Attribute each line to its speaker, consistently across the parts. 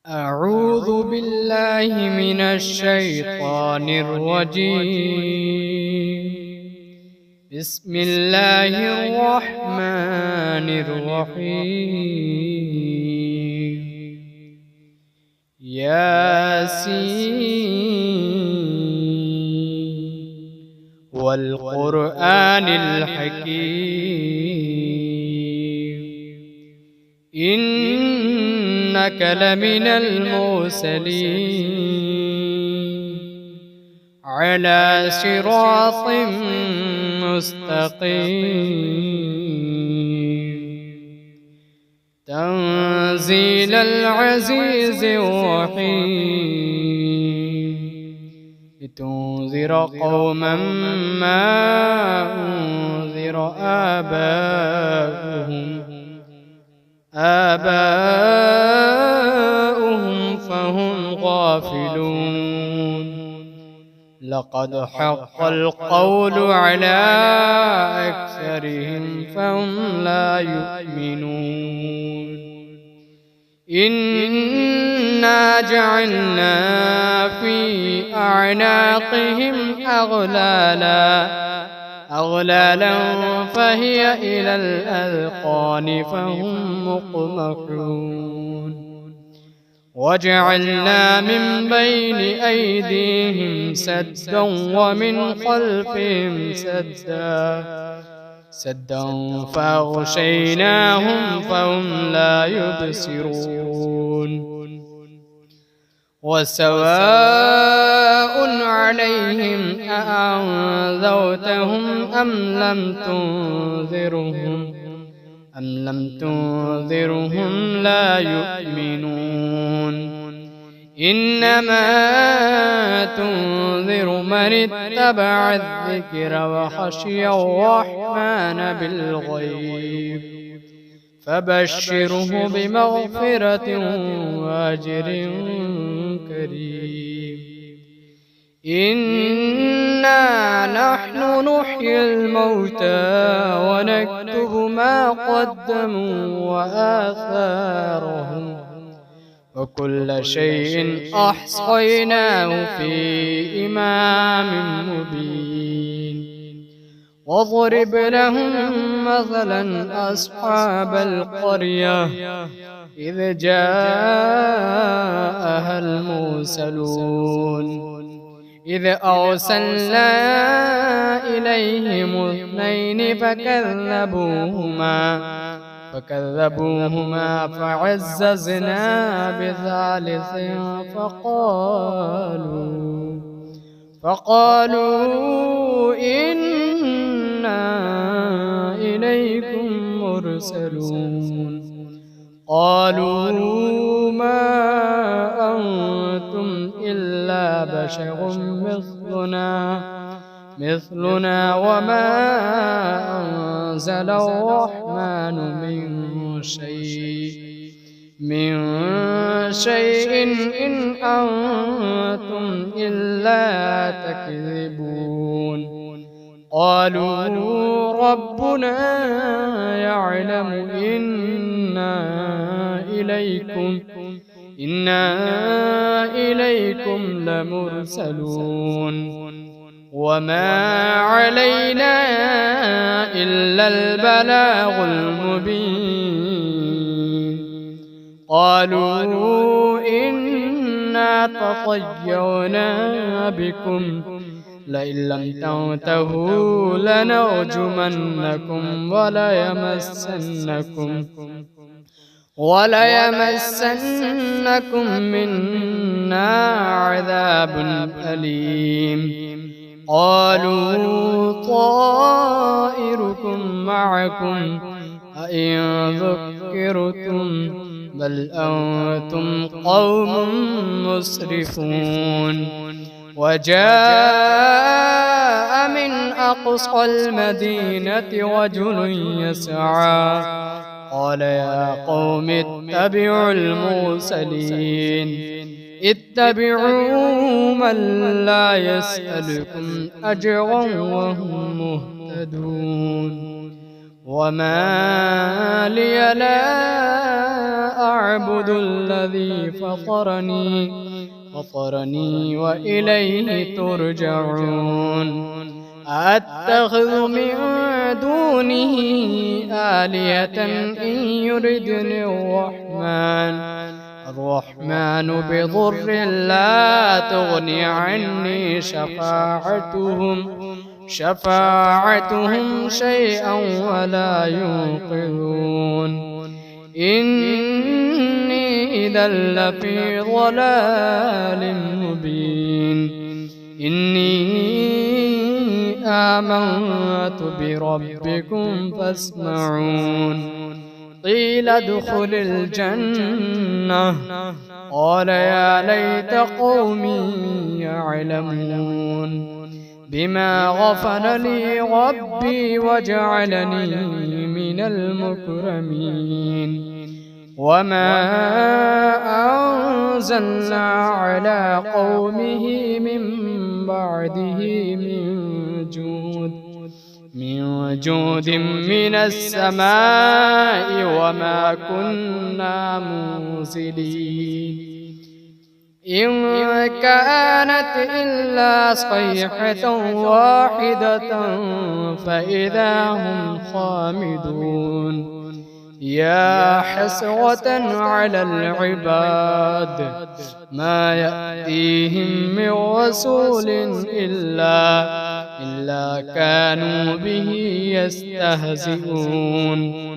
Speaker 1: أعوذ بالله من الشيطان الرجيم. بسم الله الرحمن الرحيم. ياسين والقرآن الحكيم إنك لمن المرسلين على صراط مستقيم تنزيل العزيز الرحيم لتنذر قوما ما أنذر آباؤهم فهم غافلون. لقد حق القول على أكثرهم فهم لا يؤمنون. إنا جعلنا في أعناقهم أغلالا فهي إلى الأذقان فهم مقمحون. وجعلنا من بين أيديهم سدا ومن خلفهم سدا فأغشيناهم فهم لا يبصرون. وسواء عليهم أأنذرتهم أم لم تنذرهم لا يؤمنون. إنما تنذر من اتبع الذكر وخشي الرحمن بالغيب فبشره بمغفرة وأجر كريم. إنا نحن نحيي الموتى ونكتب ما قدموا وآثارهم وكل شيء أحصيناه في إمام مبين. واضرب لهم مثلا أصحاب القرية إذ جاءها المرسلون إذ أرسلنا إليهم اثنين فكذبوهما فعززنا بثالث فقالوا إنا إليكم مرسلون. قالوا ما أنتم إلا بشر مثلنا وما أنزل الرحمن من شيء إن أنتم إلا تكذبون. قالوا ربنا يعلم إنا إليكم لمرسلون وما علينا إلا البلاغ المبين. قالوا إنا تطيرنا بكم لئن لم تنتهوا لنرجمنكم وليمسنكم منا عذاب أليم. قالوا طائركم معكم أئن ذكرتم بل أنتم قوم مسرفون. وجاء من أقصى المدينة رجل يسعى قال يا قوم اتبعوا المرسلين اتبعوا من لا يسألكم أجرا وهم مهتدون. وما لي لا أعبد الذي فطرني وإليه ترجعون أتخذ من دونه آلهة إن يردني الرحمن بضر لا تغني عني شفاعتهم شيئا ولا ينقذون إني إذا لفي ضلال مبين إني آمنت بربكم فاسمعون قيل ادخل الجنة قال يا ليت قومي يعلمون بما غفر لي ربي وجعلني من المكرمين وما أنزلنا على قومه من بعده من جود من السماء وما كنا منزلين إن كانت إلا صيحة واحدة فإذا هم خامدون يا حسرة على العباد ما يأتيهم من رسول إلا كانوا به يستهزئون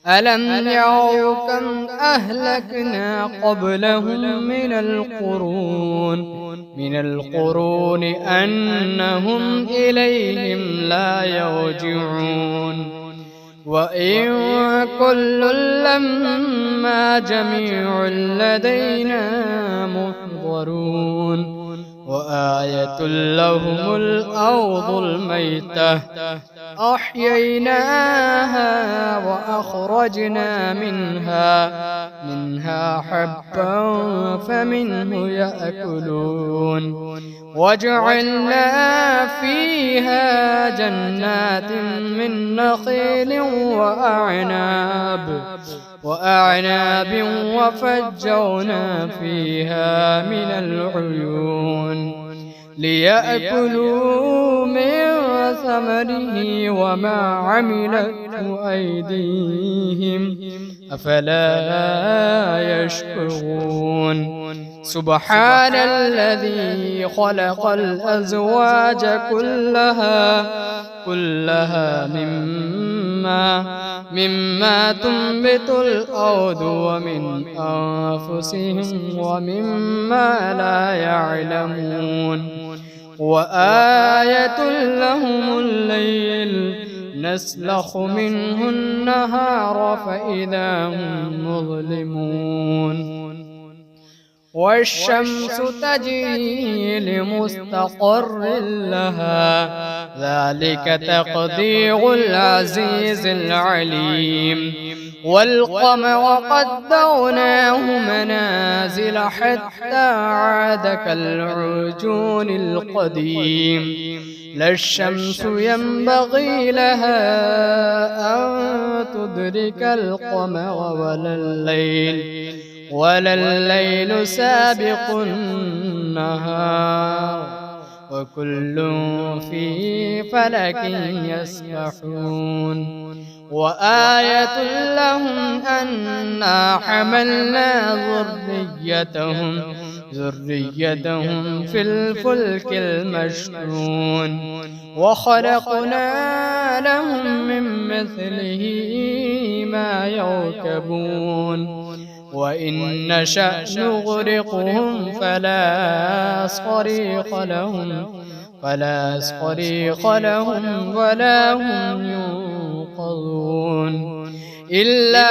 Speaker 1: ألم يروا كم أهلكنا قبلهم من القرون أنهم إليهم لا يرجعون وإن كل لما جميع لدينا محضرون وآية لهم الأرض الميتة أحييناها وأخرجنا منها حبا فمنه يأكلون وجعلنا فيها جنات من نخيل وأعناب وفجرنا فيها من العيون ليأكلوا من ثمره وما عملته أيديهم أفلا يشكرون سبحان الذي خلق الأزواج كلها مما تنبت الأرض ومن أنفسهم ومما لا يعلمون وآية لهم الليل نسلخ منه النهار فإذا هم مظلمون والشمس تجري لمستقر لها ذلك تقدير العزيز العليم والقمر قدرناه منازل حتى عاد كالعرجون القديم لا الشمس ينبغي لها أن تدرك القمر ولا الليل سابق النهار وكل في فلك يسبحون وآية لهم أنا حملنا ذريتهم في الفلك المشحون وخلقنا لهم من مثله ما يركبون وإن نشأ نغرقهم فلا صريخ لهم ولا هم ينقذون إلا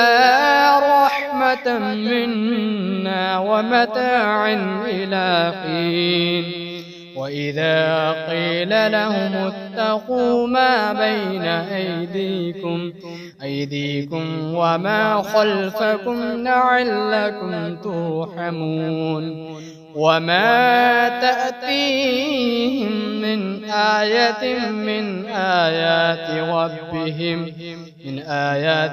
Speaker 1: رحمة منا ومتاعا إلى حين وإذا قيل لهم اتقوا ما بين أيديكم وما خلفكم لعلكم ترحمون وما تأتيهم من آية من آيات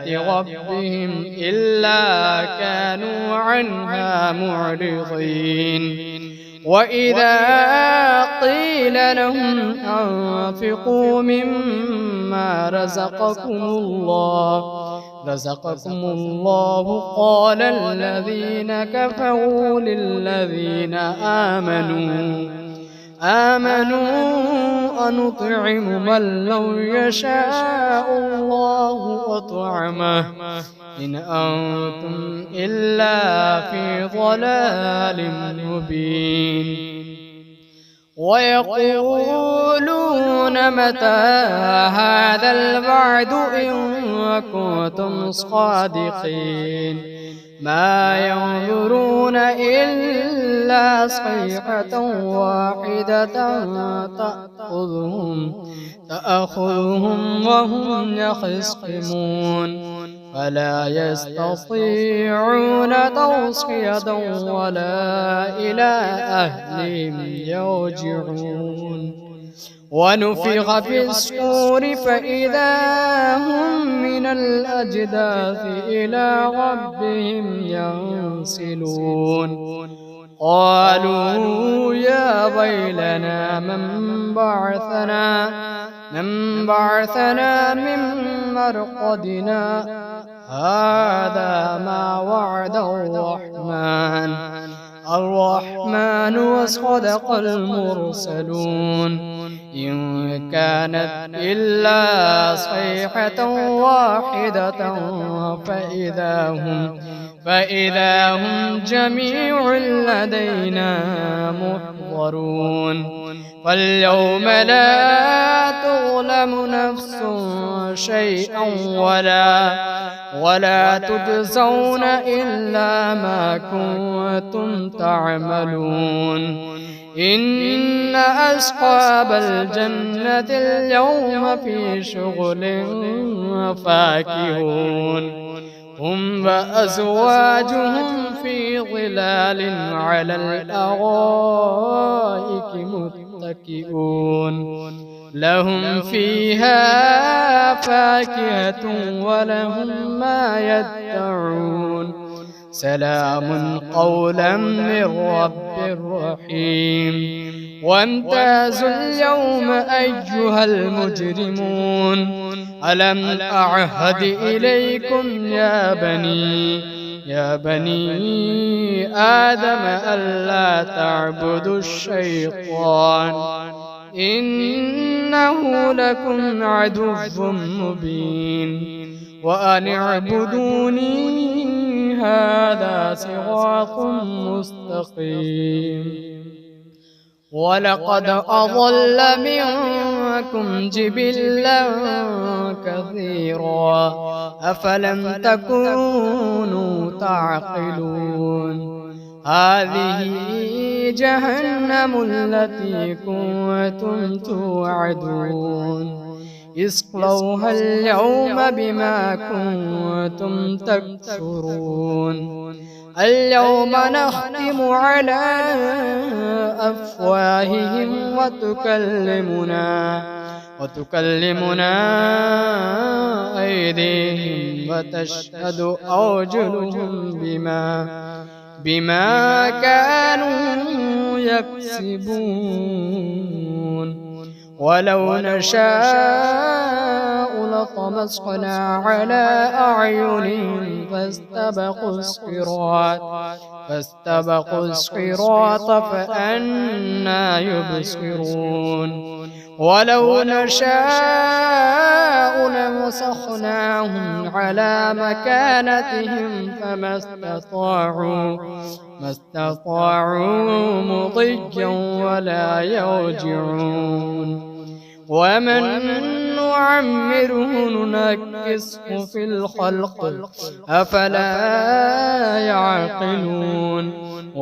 Speaker 1: ربهم إلا كانوا عنها معرضين وإذا قيل لهم أنفقوا مما رزقكم الله قال الذين كفروا للذين آمنوا أنطعم من لو يشاء الله أطعمه إن أنتم إلا في ضلال مبين ويقولون متى هذا الوعد إن كنتم صادقين ما ينظرون إلا صيحة واحدة تأخذهم وهم يخصمون فلا يستطيعون توصية ولا إلى أهلهم يرجعون ونفخ في الصور فإذا هم من الأجداث إلى ربهم ينسلون قالوا يا ويلنا من بعثنا من مرقدنا هذا ما وعد الرحمن وصدق المرسلون إن كانت إلا صيحة واحدة فإذا هم جميع لدينا محضرون فاليوم لا تظلم نفس شيئا ولا تجزون إلا ما كنتم تعملون إن أصحاب الجنة اليوم في شغل فاكهون هم وأزواجهم في ظلال على الأرائك متكئون لهم فيها فاكهة ولهم ما يدعون سلام قولا من رب رحيم وامتازوا اليوم أيها المجرمون ألم أعهد إليكم يا بني آدم ألا تعبدوا الشيطان إنه لكم عدو مبين وأن اعبدوني هذا صراط مستقيم ولقد أضل منكم جبلا كثيرا أفلم تكونوا تعقلون هذه جهنم التي كنتم توعدون اصلوها اليوم بما كنتم تكفرون اليوم نختم على أفواههم وتكلمنا أيديهم وتشهد أرجلهم بما كانوا يكسبون ولو نشاء لطمسنا على أعينهم فاستبقوا الصراط فأنى يبصرون ولو نشاء لمسخناهم على مكانتهم فما استطاعوا مضيا ولا يرجعون ومن نعمره ننكسه في الخلق أفلا يعقلون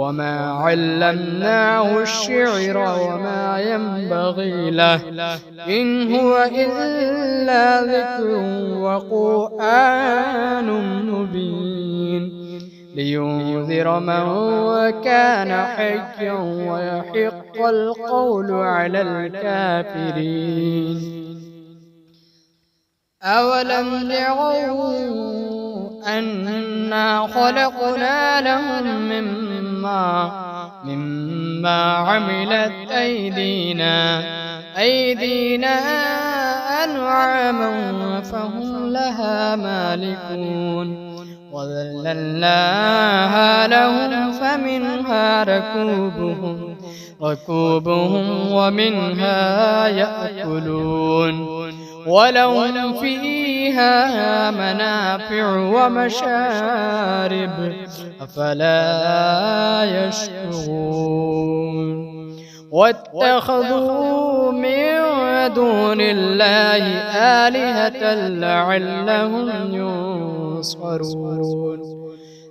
Speaker 1: وما علمناه الشعر وما ينبغي له إن هو إلا ذكر وقرآن مبين لينذر من كان حيا ويحق القول على الكافرين أولم يروا أنا خلقنا لهم مما عملت أيدينا أنعاما فهم لها مالكون وذللناها لهم فمنها ركوبهم ومنها يأكلون ولهم فيها منافع ومشارب أفلا يشكرون واتخذوا من دون الله آلهة لعلهم ينصرون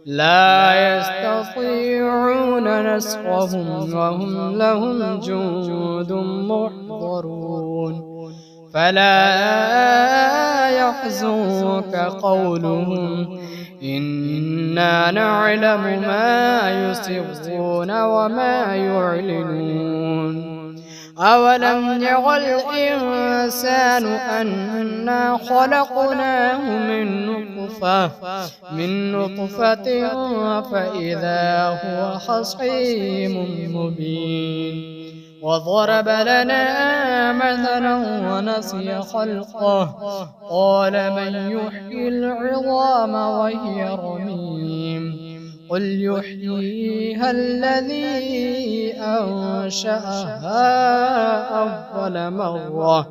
Speaker 1: لا يستطيعون نصرهم وهم لهم جند محضرون فلا يحزنك قولهم إنا نعلم ما يسرون وما يعلنون أولم ير الإنسان أنا خلقناه من نطفة فإذا هو خصيم مبين وضرب لنا مثلا ونسي خلقه قال من يحيي العظام وهي رميم قل يحييها الذي أنشأها أول مرة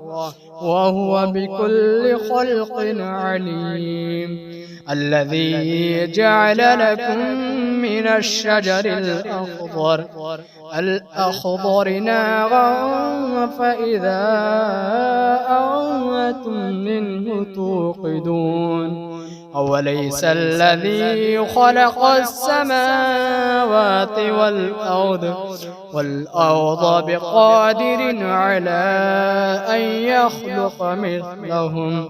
Speaker 1: وهو بكل خلق عليم الذي جعل لكم من الشجر الأخضر نارا فإذا أنتم منه توقدون أوليس الذي خلق السماوات والأرض بقادر على أن يخلق مثلهم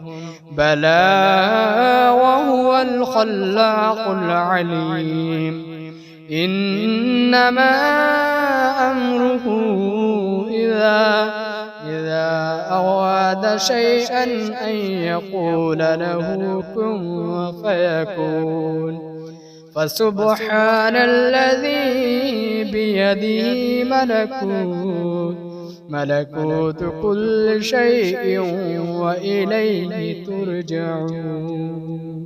Speaker 1: بلى وهو الخلاق العليم إنما أمره إذا أراد شيئا أن يقول له كن فيكون فسبحان الذي بيده ملكوت كل شيء وإليه ترجعون.